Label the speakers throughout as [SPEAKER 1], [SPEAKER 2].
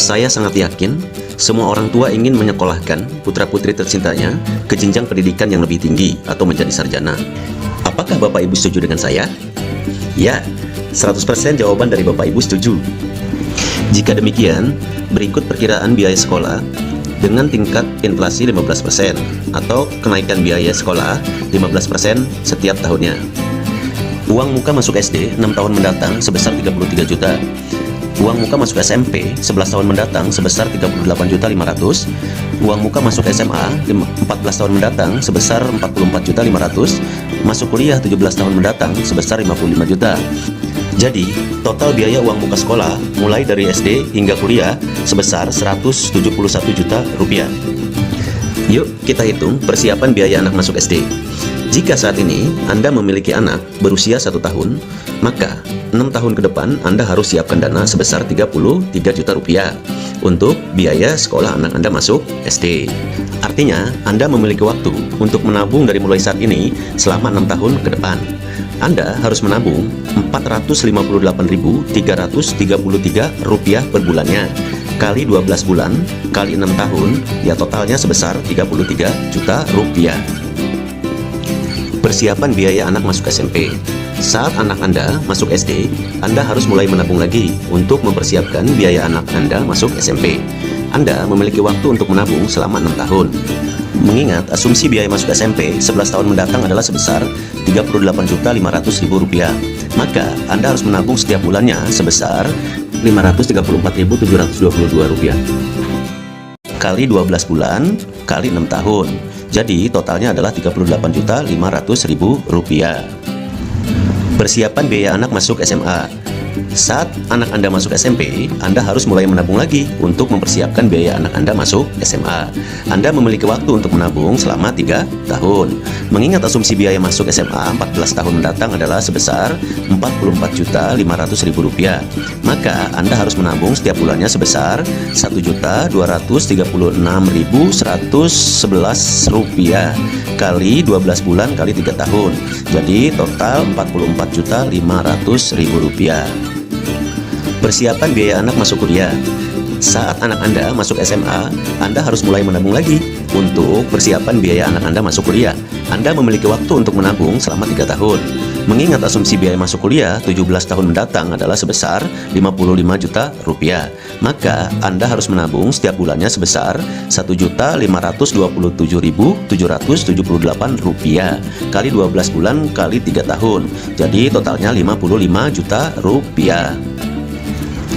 [SPEAKER 1] Saya sangat yakin semua orang tua ingin menyekolahkan putra-putri tercintanya ke jenjang pendidikan yang lebih tinggi atau menjadi sarjana. Apakah Bapak Ibu setuju dengan saya? Ya, 100% jawaban dari Bapak Ibu setuju. Jika demikian, berikut perkiraan biaya sekolah dengan tingkat inflasi 15% atau kenaikan biaya sekolah 15% setiap tahunnya. Uang muka masuk SD 6 tahun mendatang sebesar 33 juta. Uang muka masuk SMP 11 tahun mendatang sebesar 38.500.000. Uang muka masuk SMA 14 tahun mendatang sebesar 44.500.000. Masuk kuliah 17 tahun mendatang sebesar 55 juta. Jadi, total biaya uang muka sekolah mulai dari SD hingga kuliah sebesar 171 juta rupiah. Yuk kita hitung persiapan biaya anak masuk SD. Jika saat ini Anda memiliki anak berusia 1 tahun, maka 6 tahun ke depan Anda harus siapkan dana sebesar 33 juta rupiah untuk biaya sekolah anak Anda masuk SD. Artinya, Anda memiliki waktu untuk menabung dari mulai saat ini selama 6 tahun ke depan. Anda harus menabung Rp458.333 per bulannya, kali 12 bulan, kali 6 tahun, ya totalnya sebesar 33 juta rupiah. Persiapan biaya anak masuk SMP. Saat anak Anda masuk SD, Anda harus mulai menabung lagi untuk mempersiapkan biaya anak Anda masuk SMP. Anda memiliki waktu untuk menabung selama 6 tahun. Mengingat asumsi biaya masuk SMP 11 tahun mendatang adalah sebesar Rp38.500.000, maka Anda harus menabung setiap bulannya sebesar Rp534.722 kali 12 bulan kali 6 tahun. Jadi totalnya adalah Rp38.500.000. Persiapan biaya anak masuk SMA. Saat anak Anda masuk SMP, Anda harus mulai menabung lagi untuk mempersiapkan biaya anak Anda masuk SMA. Anda memiliki waktu untuk menabung selama 3 tahun. Mengingat asumsi biaya masuk SMA 14 tahun mendatang adalah sebesar Rp44.500.000, maka Anda harus menabung setiap bulannya sebesar Rp1.239.111 kali 12 bulan kali 3 tahun. Jadi total Rp44.500.000. Persiapan biaya anak masuk kuliah. Saat anak Anda masuk SMA, Anda harus mulai menabung lagi untuk persiapan biaya anak Anda masuk kuliah. Anda memiliki waktu untuk menabung selama 3 tahun. Mengingat asumsi biaya masuk kuliah 17 tahun mendatang adalah sebesar Rp55 juta, maka Anda harus menabung setiap bulannya sebesar Rp1.527.778 kali 12 bulan kali 3 tahun. Jadi totalnya Rp55 juta.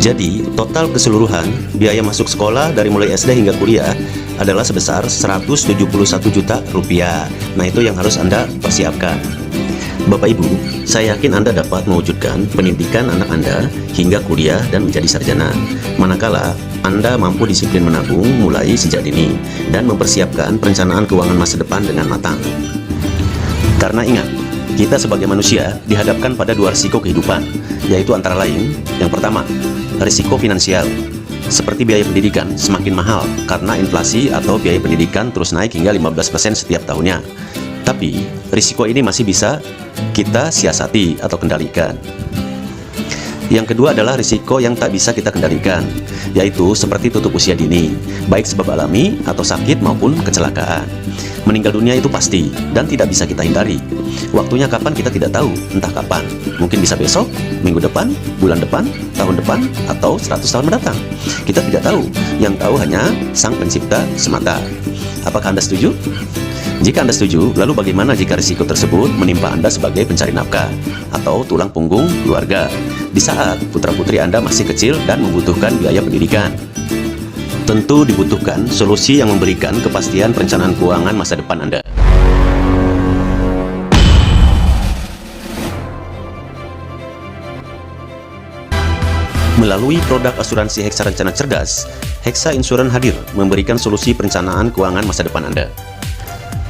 [SPEAKER 1] Jadi, total keseluruhan biaya masuk sekolah dari mulai SD hingga kuliah adalah sebesar Rp171 juta. Nah, itu yang harus Anda persiapkan. Bapak Ibu, saya yakin Anda dapat mewujudkan pendidikan anak Anda hingga kuliah dan menjadi sarjana, manakala Anda mampu disiplin menabung mulai sejak dini dan mempersiapkan perencanaan keuangan masa depan dengan matang. Karena ingat, kita sebagai manusia dihadapkan pada 2 risiko kehidupan, yaitu antara lain, yang pertama, risiko finansial, seperti biaya pendidikan semakin mahal karena inflasi atau biaya pendidikan terus naik hingga 15% setiap tahunnya. Tapi, risiko ini masih bisa kita siasati atau kendalikan. Yang kedua adalah risiko yang tak bisa kita kendalikan, yaitu seperti tutup usia dini, baik sebab alami atau sakit maupun kecelakaan. Meninggal dunia itu pasti dan tidak bisa kita hindari. Waktunya kapan kita tidak tahu, entah kapan. Mungkin bisa besok, minggu depan, bulan depan, tahun depan, atau 100 tahun mendatang. Kita tidak tahu, yang tahu hanya Sang Pencipta semata. Apakah Anda setuju? Jika Anda setuju, lalu bagaimana jika risiko tersebut menimpa Anda sebagai pencari nafkah atau tulang punggung keluarga di saat putra-putri Anda masih kecil dan membutuhkan biaya pendidikan? Tentu dibutuhkan solusi yang memberikan kepastian perencanaan keuangan masa depan Anda. Melalui produk asuransi Hexa Rencana Cerdas, Hexa Insurance hadir memberikan solusi perencanaan keuangan masa depan Anda.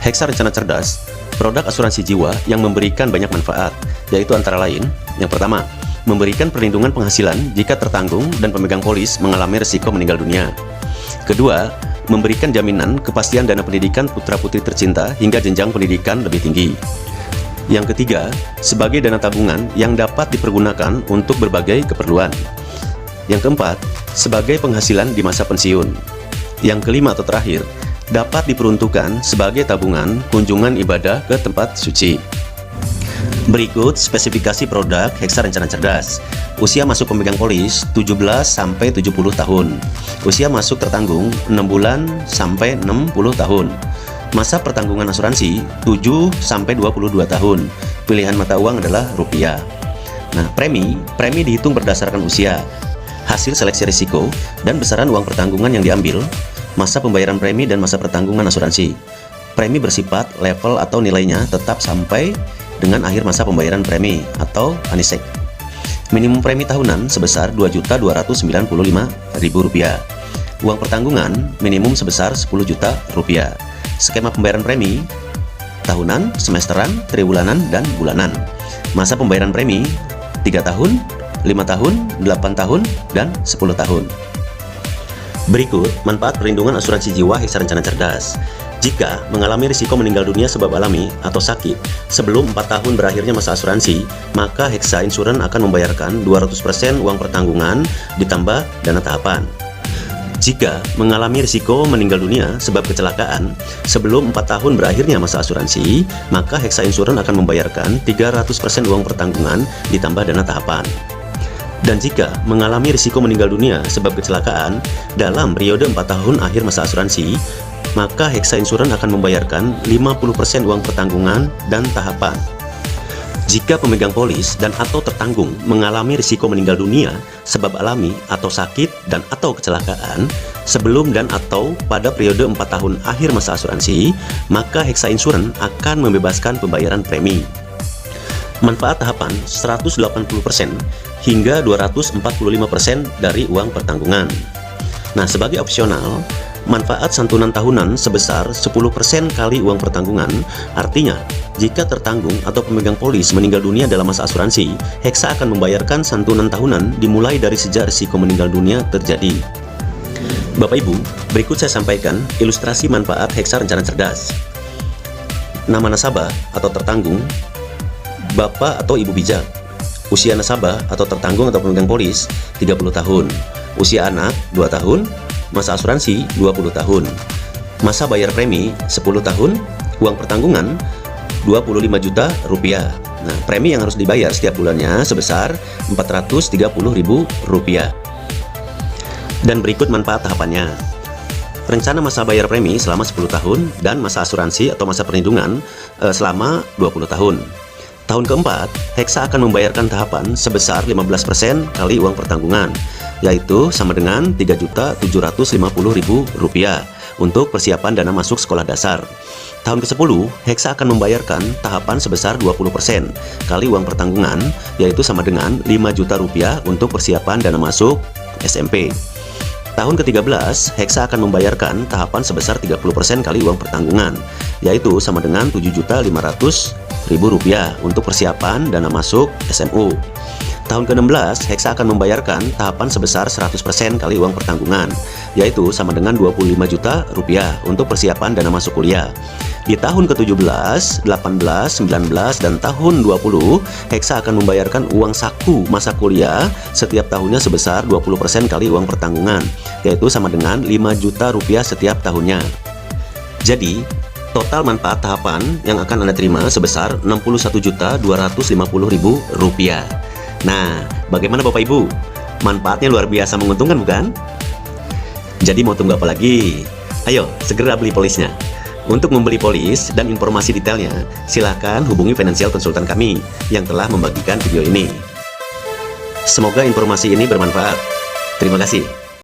[SPEAKER 1] Hexa Rencana Cerdas, produk asuransi jiwa yang memberikan banyak manfaat, yaitu antara lain, yang pertama, memberikan perlindungan penghasilan jika tertanggung dan pemegang polis mengalami risiko meninggal dunia. Kedua, memberikan jaminan kepastian dana pendidikan putra-putri tercinta hingga jenjang pendidikan lebih tinggi. Yang ketiga, sebagai dana tabungan yang dapat dipergunakan untuk berbagai keperluan. Yang keempat, sebagai penghasilan di masa pensiun. Yang kelima atau terakhir, dapat diperuntukkan sebagai tabungan kunjungan ibadah ke tempat suci. Berikut spesifikasi produk Hexa Rencana Cerdas. Usia masuk pemegang polis 17 sampai 70 tahun. Usia masuk tertanggung 6 bulan sampai 60 tahun. Masa pertanggungan asuransi 7 sampai 22 tahun. Pilihan mata uang adalah rupiah. Nah, premi dihitung berdasarkan usia, hasil seleksi risiko, dan besaran uang pertanggungan yang diambil, masa pembayaran premi, dan masa pertanggungan asuransi. Premi bersifat level atau nilainya tetap sampai dengan akhir masa pembayaran premi atau anisek. Minimum premi tahunan sebesar Rp2.295.000. Uang pertanggungan minimum sebesar Rp10.000.000. Skema pembayaran premi tahunan, semesteran, triwulanan, dan bulanan. Masa pembayaran premi 3 tahun, 5 tahun, 8 tahun, dan 10 tahun. Berikut manfaat perlindungan asuransi jiwa Hexa Rencana Cerdas. Jika mengalami risiko meninggal dunia sebab alami atau sakit sebelum 4 tahun berakhirnya masa asuransi, maka Hexa Insurance akan membayarkan 200% uang pertanggungan ditambah dana tahapan. Jika mengalami risiko meninggal dunia sebab kecelakaan sebelum 4 tahun berakhirnya masa asuransi, maka Hexa Insurance akan membayarkan 300% uang pertanggungan ditambah dana tahapan. Dan jika mengalami risiko meninggal dunia sebab kecelakaan dalam periode 4 tahun akhir masa asuransi, maka Hexa Insurance akan membayarkan 50% uang pertanggungan dan tahapan. Jika pemegang polis dan atau tertanggung mengalami risiko meninggal dunia sebab alami atau sakit dan atau kecelakaan sebelum dan atau pada periode 4 tahun akhir masa asuransi, maka Hexa Insurance akan membebaskan pembayaran premi. Manfaat tahapan 180% hingga 245% dari uang pertanggungan. Nah, sebagai opsional, manfaat santunan tahunan sebesar 10% kali uang pertanggungan. Artinya, jika tertanggung atau pemegang polis meninggal dunia dalam masa asuransi, Hexa akan membayarkan santunan tahunan dimulai dari sejak risiko meninggal dunia terjadi. Bapak Ibu, berikut saya sampaikan ilustrasi manfaat Hexa Rencana Cerdas. Nama nasabah atau tertanggung, Bapak atau Ibu bijak. Usia nasabah atau tertanggung atau pemegang polis 30 tahun. Usia anak 2 tahun. Masa asuransi 20 tahun. Masa bayar premi 10 tahun. Uang pertanggungan Rp25 juta. Nah, premi yang harus dibayar setiap bulannya sebesar Rp430.000. Dan berikut manfaat tahapannya. Rencana masa bayar premi selama 10 tahun dan masa asuransi atau masa perlindungan selama 20 tahun. Tahun keempat, Hexa akan membayarkan tahapan sebesar 15% kali uang pertanggungan, yaitu sama dengan Rp3.750.000 untuk persiapan dana masuk sekolah dasar. Tahun ke-10, Hexa akan membayarkan tahapan sebesar 20% kali uang pertanggungan, yaitu sama dengan Rp5 juta untuk persiapan dana masuk SMP. Tahun ke-13, Hexa akan membayarkan tahapan sebesar 30% kali uang pertanggungan, yaitu sama dengan Rp7.500.000 untuk persiapan dana masuk SMU. Tahun ke-16, Hexa akan membayarkan tahapan sebesar 100% kali uang pertanggungan, yaitu sama dengan Rp25 juta untuk persiapan dana masuk kuliah. Di tahun ke-17, 18, 19, dan tahun 20, Hexa akan membayarkan uang saku masa kuliah setiap tahunnya sebesar 20% kali uang pertanggungan, yaitu sama dengan Rp5 juta setiap tahunnya. Jadi, total manfaat tahapan yang akan Anda terima sebesar Rp61.250.000. Nah, bagaimana Bapak Ibu? Manfaatnya luar biasa menguntungkan, bukan? Jadi mau tunggu apa lagi? Ayo, segera beli polisnya. Untuk membeli polis dan informasi detailnya, silakan hubungi financial konsultan kami yang telah membagikan video ini. Semoga informasi ini bermanfaat. Terima kasih.